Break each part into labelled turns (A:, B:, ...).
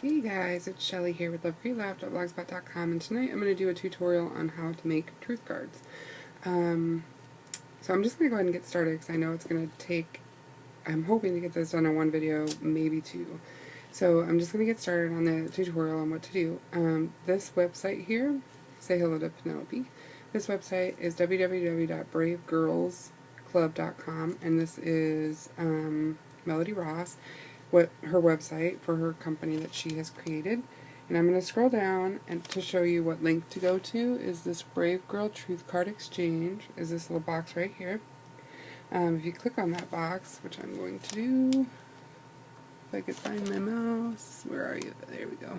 A: Hey guys, it's Shelly here with Lovecreatelaugh.blogspot.com, and tonight I'm going to do a tutorial on how to make truth cards. So I'm just going to go ahead and get started because I know it's going to take, I'm hoping to get this done in one video, maybe two. So I'm just going to get started on the tutorial on what to do. This website here, say hello to Penelope. This website is www.bravegirlsclub.com, and this is Melody Ross, what her website for her company that she has created. And I'm going to scroll down and to show you what link to go to is this Brave Girl Truth Card Exchange, is this little box right here. If you click on that box, which I'm going to do, if I could find my mouse, where are you? There we go.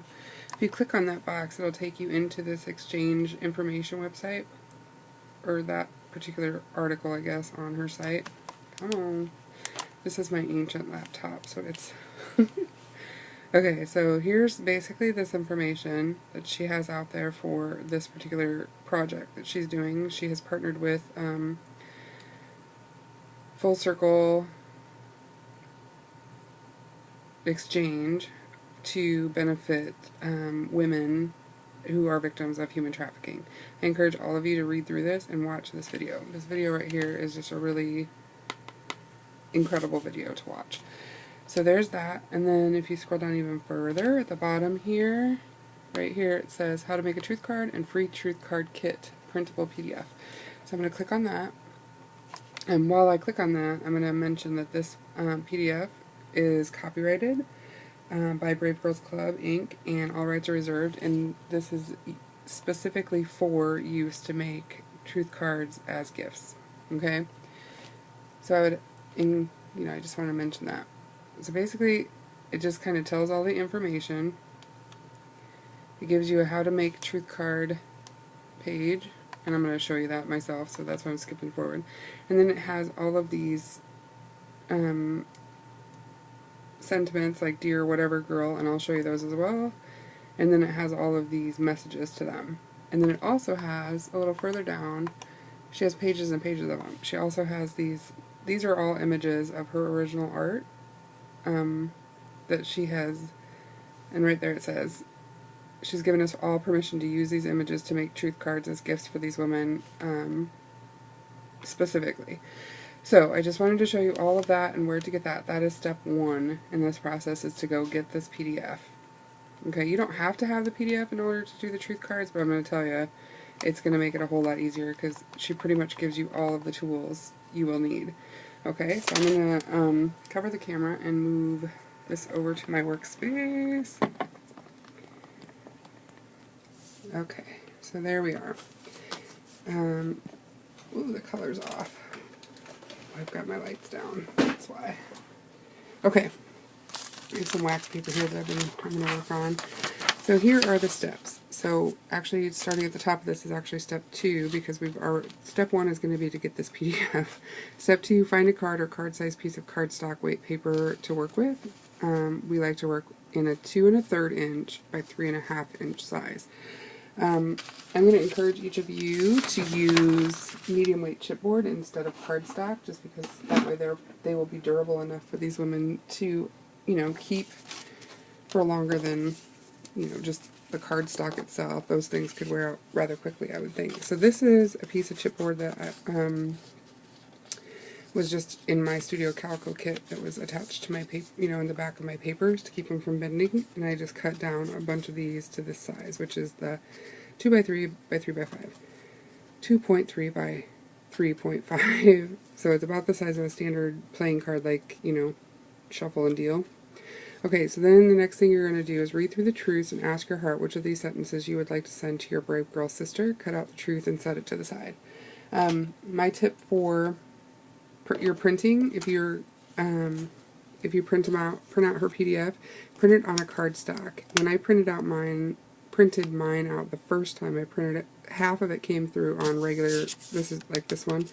A: If you click on that box, it'll take you into this exchange information website, or that particular article, I guess, on her site. Come on. This is my ancient laptop, so it's... Okay, so here's basically this information that she has out there for this particular project that she's doing. She has partnered with Full Circle Exchange to benefit women who are victims of human trafficking. I encourage all of you to read through this and watch this video. This video right here is just a really incredible video to watch. So there's that, and then if you scroll down even further at the bottom here, right here it says how to make a truth card and free truth card kit, printable PDF. So I'm going to click on that, and while I click on that, I'm going to mention that this PDF is copyrighted by Brave Girls Club Inc. and all rights are reserved, and this is specifically for use to make truth cards as gifts. Okay, so I would, I just want to mention that. So basically, it just kind of tells all the information. It gives you a how to make truth card page, and I'm going to show you that myself, so that's why I'm skipping forward. And then it has all of these sentiments, like dear whatever girl, and I'll show you those as well. And then it has all of these messages to them. And then it also has, a little further down, she has pages and pages of them. She also has these are all images of her original art that she has, and right there it says she's given us all permission to use these images to make truth cards as gifts for these women specifically. So I just wanted to show you all of that and where to get that. That is step one in this process, is to go get this PDF. Okay, you don't have to have the PDF in order to do the truth cards, but I'm going to tell you, it's going to make it a whole lot easier because she pretty much gives you all of the tools you will need. Okay, so I'm going to cover the camera and move this over to my workspace. Okay, so there we are. Ooh, the color's off. I've got my lights down, that's why. Okay, here's some wax paper here that I'm going to work on. So here are the steps. So actually, starting at the top of this is actually step 2, because step 1 is going to be to get this PDF. Step 2, find a card or card-sized piece of cardstock weight paper to work with. We like to work in a 2 1/3 inch by 3 1/2 inch size. I'm going to encourage each of you to use medium weight chipboard instead of cardstock, just because that way they will be durable enough for these women to, keep for longer than, just the cardstock itself. Those things could wear out rather quickly, I would think. So this is a piece of chipboard that was just in my Studio Calico kit that was attached to my paper, in the back of my papers to keep them from bending. And I just cut down a bunch of these to this size, which is the 2x3 by 3x5, 2.3 by 3.5. So it's about the size of a standard playing card, like, shuffle and deal. Okay, so then the next thing you're going to do is read through the truths and ask your heart which of these sentences you would like to send to your brave girl sister. Cut out the truth and set it to the side. My tip for your printing, if you print out her PDF, print it on a cardstock. When I printed mine out the first time I printed it, half of it came through on regular, this is like this one,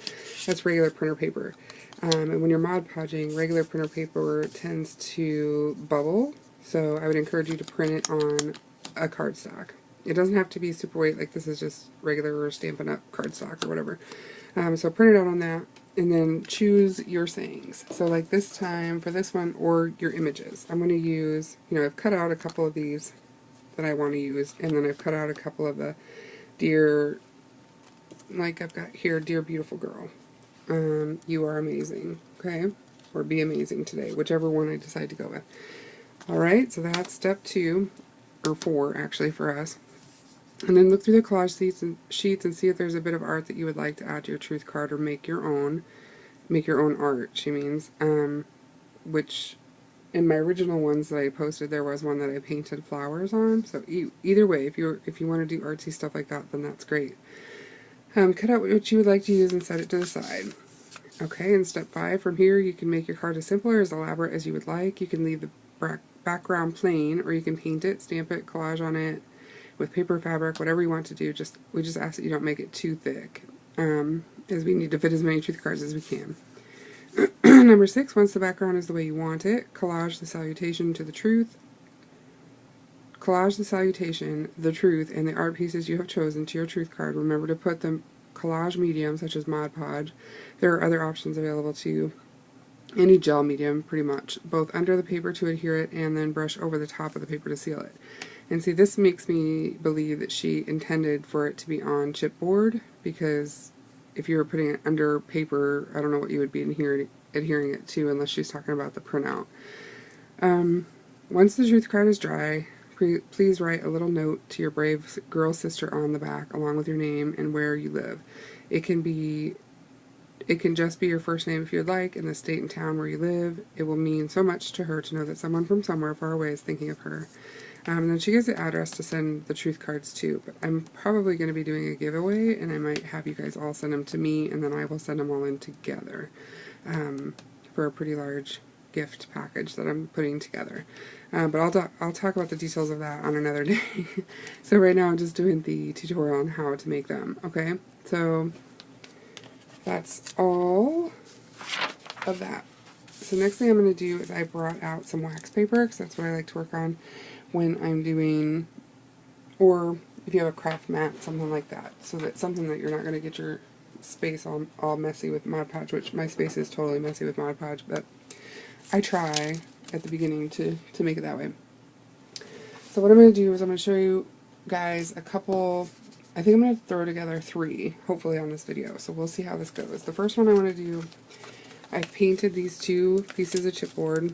A: that's regular printer paper. And when you're Mod Podging, regular printer paper tends to bubble, so I would encourage you to print it on a cardstock. It doesn't have to be super weight, like this is just regular or Stampin' Up! Cardstock or whatever. So print it out on that. and then choose your sayings. So like this time, for this one, or your images. I'm going to use, I've cut out a couple of these that I want to use, and then I've cut out a couple of the dear, like I've got here, dear beautiful girl. You are amazing, okay? Or be amazing today, whichever one I decide to go with. Alright, so that's step 2, or 4 actually for us. And then look through the collage sheets and see if there's a bit of art that you would like to add to your truth card or make your own. Make your own art, she means. Which, in my original ones that I posted, there was one that I painted flowers on. So either way, if you want to do artsy stuff like that, then that's great. Cut out what you would like to use and set it to the side. Okay, and step 5, from here you can make your card as simple or as elaborate as you would like. You can leave the background plain, or you can paint it, stamp it, collage on it with paper, fabric, whatever you want to do. We just ask that you don't make it too thick, as we need to fit as many truth cards as we can. Number 6, once the background is the way you want it, collage the salutation to the truth. Collage the salutation, the truth, and the art pieces you have chosen to your truth card. Remember to put the collage medium, such as Mod Podge. There are other options available too. Any gel medium, pretty much, both under the paper to adhere it and then brush over the top of the paper to seal it. And see, this makes me believe that she intended for it to be on chipboard, because if you were putting it under paper, I don't know what you would be adhering it to, unless she's talking about the printout. Once the truth card is dry, please write a little note to your brave girl sister on the back, along with your name and where you live. It can just be your first name if you'd like, and the state and town where you live. It will mean so much to her to know that someone from somewhere far away is thinking of her. And then she gives the address to send the truth cards to, but I'm probably going to be doing a giveaway, and I might have you guys all send them to me, and then I will send them all in together for a pretty large gift package that I'm putting together. But I'll talk about the details of that on another day. So right now I'm just doing the tutorial on how to make them, okay? So that's all of that. So next thing I'm going to do is I brought out some wax paper, because that's what I like to work on when I'm doing, or if you have a craft mat, something like that. So that's something that you're not going to get your space all messy with Mod Podge, which my space is totally messy with Mod Podge, but I try at the beginning to make it that way. So what I'm going to do is I'm going to show you guys a couple, I think I'm going to throw together 3, hopefully, on this video. So we'll see how this goes. The first one I want to do, I've painted these 2 pieces of chipboard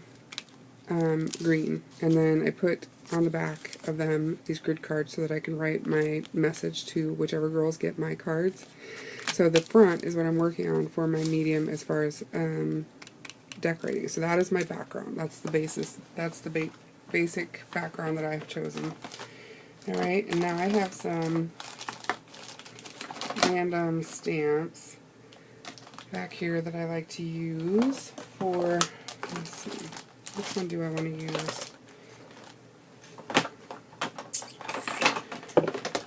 A: green, and then I put on the back of them these grid cards so that I can write my message to whichever girls get my cards. So the front is what I'm working on for my medium as far as decorating. So that is my background. That's the basis. That's the basic background that I've chosen. Alright, and now I have some random stamps back here that I like to use for, let's see, which one do I want to use?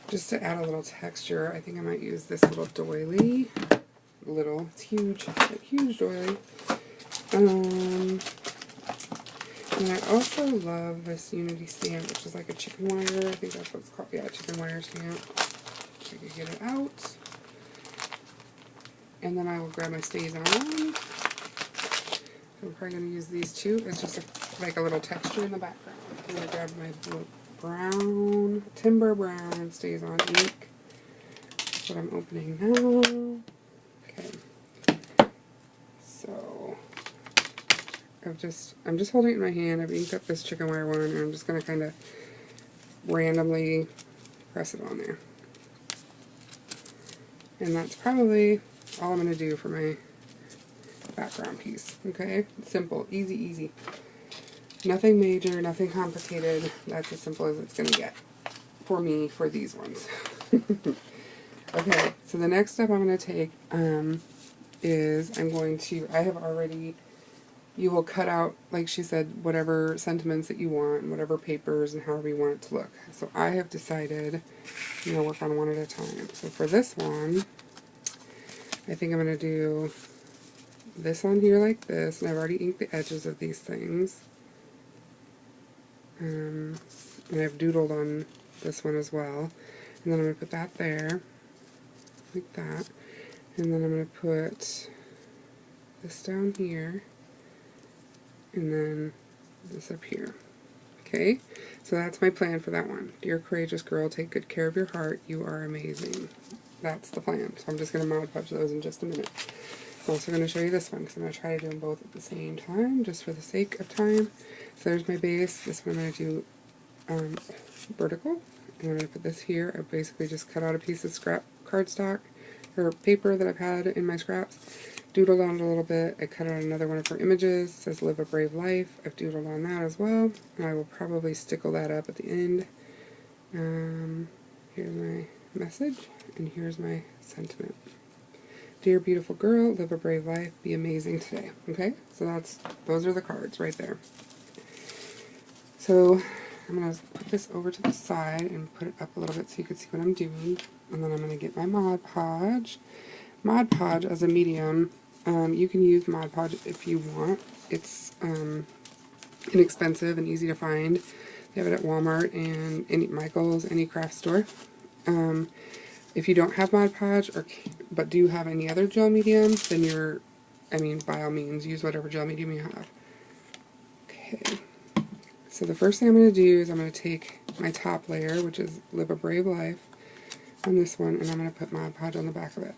A: Just to add a little texture, I think I might use this little doily. It's huge, like huge doily. And I also love this Unity stamp, which is like a chicken wire. I think that's what it's called. Yeah, chicken wire stamp. I could get it out. And then I will grab my stays on. I'm probably going to use these 2. It's just like a little texture in the background. I'm going to grab my brown, timber brown stays on ink. That's what I'm opening now. Okay. So I'm just holding it in my hand. I've inked up this chicken wire one, and I'm just going to kind of randomly press it on there. And that's probably all I'm going to do for my background piece. Okay? Simple. Easy, easy. Nothing major, nothing complicated. That's as simple as it's going to get for me for these ones. Okay, so the next step I'm going to take is I have already, you will cut out, like she said, whatever sentiments that you want, and whatever papers and however you want it to look. So I have decided I'm going to work on one at a time. So for this one, I think I'm going to do this on here like this, and I've already inked the edges of these things. And I've doodled on this one as well. And then I'm going to put that there, like that. And then I'm going to put this down here, and then this up here. Okay, so that's my plan for that one. Dear courageous girl, take good care of your heart. You are amazing. That's the plan. So I'm just going to Mod Podge those in just a minute. I'm also going to show you this one because I'm going to try to do them both at the same time, just for the sake of time. So there's my base. This one I'm going to do vertical. And I'm going to put this here. I basically just cut out a piece of scrap cardstock or paper that I've had in my scraps. Doodled on it a little bit. I cut out another one of her images. It says live a brave life. I've doodled on that as well. And I will probably stickle that up at the end. Here's my message, and here's my sentiment. Dear beautiful girl, live a brave life, be amazing today. Okay, so those are the cards right there. So I'm going to put this over to the side and put it up a little bit so you can see what I'm doing. And then I'm going to get my Mod Podge. Mod Podge as a medium, you can use Mod Podge if you want. It's inexpensive and easy to find. They have it at Walmart and any Michael's, any craft store. If you don't have Mod Podge, but do have any other gel medium, then by all means, use whatever gel medium you have. Okay, so the first thing I'm going to do is I'm going to take my top layer, which is Live a Brave Life, on this one, and I'm going to put Mod Podge on the back of it.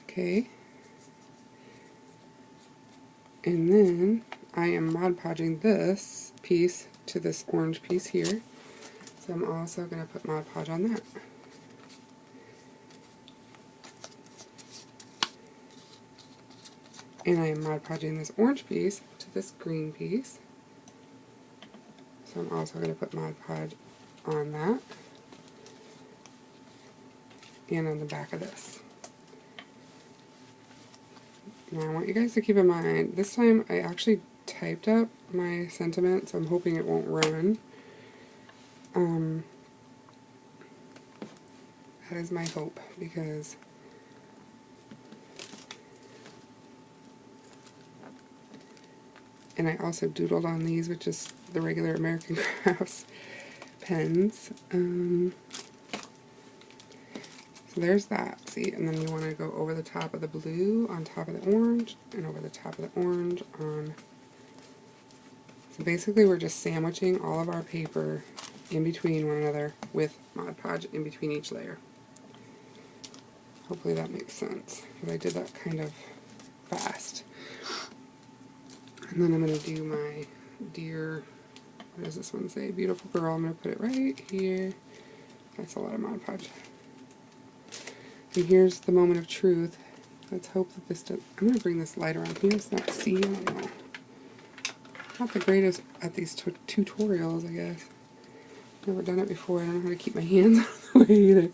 A: Okay, and then I am Mod Podging this piece to this orange piece here. So I'm also going to put Mod Podge on that. And I am Mod Podging this orange piece to this green piece. So I'm also going to put Mod Podge on that. And on the back of this. Now I want you guys to keep in mind, this time I actually typed up my sentiment, so I'm hoping it won't run. That is my hope, because and I also doodled on these with just the regular American Crafts pens. So there's that, see, and then you want to go over the top of the blue on top of the orange, and over the top of the orange on. So basically we're just sandwiching all of our paper in between one another with Mod Podge in between each layer. Hopefully that makes sense, because I did that kind of fast. And then I'm going to do my dear, what does this one say? Beautiful girl. I'm going to put it right here. That's a lot of Mod Podge. And here's the moment of truth. Let's hope that this does. I'm going to bring this light around here so not see. Not the greatest at these tutorials, I guess. Never done it before. I don't know how to keep my hands out of the way either.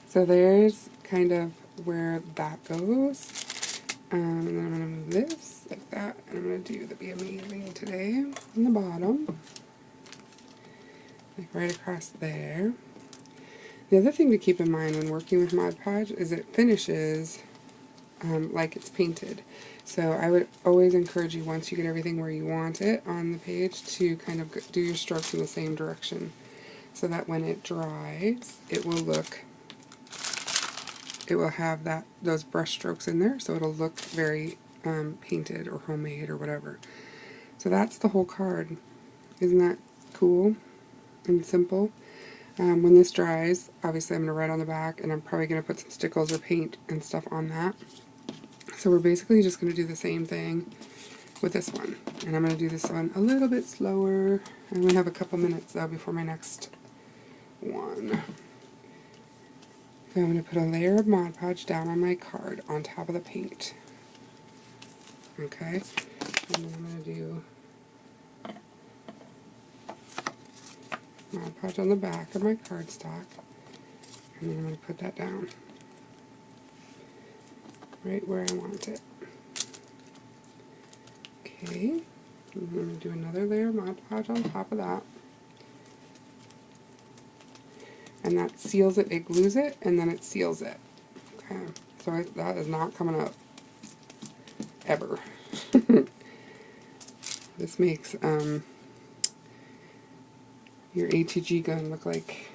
A: So there's kind of where that goes. And then I'm going to move this like that. And I'm going to do the Be Amazing Today on the bottom. Like right across there. The other thing to keep in mind when working with Mod Podge is it finishes like it's painted. So I would always encourage you, once you get everything where you want it on the page, to kind of do your strokes in the same direction, so that when it dries, it will have those brush strokes in there, so it'll look very painted or homemade or whatever. So that's the whole card. Isn't that cool and simple? When this dries, obviously I'm going to write on the back, and I'm probably going to put some stickles or paint and stuff on that. So we're basically just going to do the same thing with this one. And I'm going to do this one a little bit slower. I'm going to have a couple minutes though before my next one. So I'm going to put a layer of Mod Podge down on my card on top of the paint. Okay, and then I'm going to do Mod Podge on the back of my cardstock, and then I'm going to put that down right where I want it. Okay, and then I'm going to do another layer of Mod Podge on top of that. And that seals it, it glues it, and then it seals it. Okay, so that is not coming up ever. This makes your ATG gun look like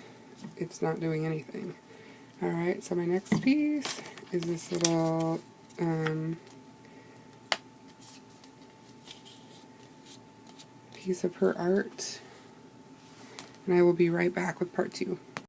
A: it's not doing anything. Alright, so my next piece is this little piece of her art. And I will be right back with part 2.